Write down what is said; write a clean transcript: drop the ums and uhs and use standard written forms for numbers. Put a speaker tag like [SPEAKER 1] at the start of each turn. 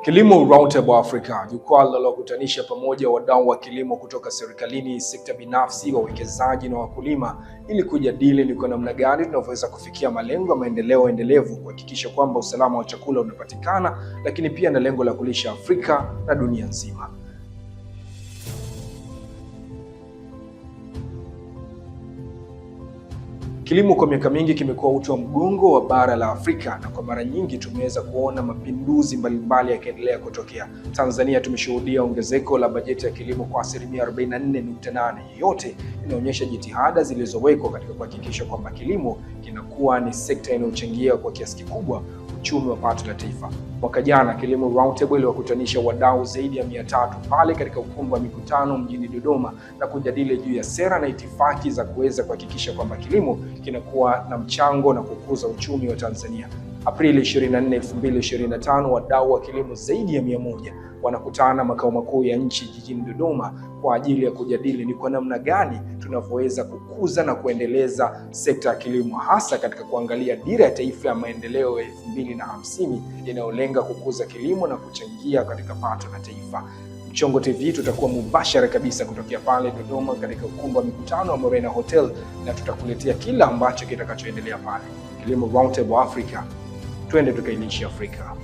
[SPEAKER 1] Kilimo Roundtable Africa, jukwaa linalokutanisha pamoja wadau wa kilimo kutoka serikalini, sekta binafsi, wawekezaji na wakulima ili kujadili ni kwa namna gani tunavyoweza kufikia malengo ya maendeleo endelevu, kuhakikisha kwamba usalama wa chakula unapatikana, lakini pia na lengo la kulisha Afrika na dunia nzima. Kilimo kwa miaka mingi kimekuwa uti wa mgongo wa bara la Afrika, na kwa mara nyingi tumeweza kuona mapinduzi mbalimbali yakiendelea kutokea. Tanzania tumeshuhudia ongezeko la bajeti ya kilimo kwa asilimia 44.8. Yote inaonyesha jitihada zilizowekwa katika kuhakikisha kwamba kilimo kinakuwa ni sekta inayochangia kwa kiasi kikubwa uchumi wa pato la taifa. Mwaka jana Kilimo Roundtable iliwakutanisha wadau zaidi ya 300 pale katika ukumbi wa mikutano mjini Dodoma na kujadili juu ya sera na itifaki za kuweza kuhakikisha kwamba kilimo kinakuwa na mchango na kukuza uchumi wa Tanzania. Aprili 24, 2025, wadau wa kilimo zaidi ya 100 wanakutana makao makuu ya nchi jijini Dodoma kwa ajili ya kujadili ni kwa namna gani tunavyoweza kukuza na kuendeleza sekta ya kilimo, hasa katika kuangalia dira ya taifa ya maendeleo ya 2050 inayolenga kukuza kilimo na kuchangia katika pato la taifa. Mchongo TV tutakuwa mubashara kabisa kutokea pale Dodoma katika ukumbi wa mikutano wa Morena Hotel, na tutakuletea kila ambacho kitakachoendelea pale. Kilimo Roundtable Africa, twende tukailisha Afrika.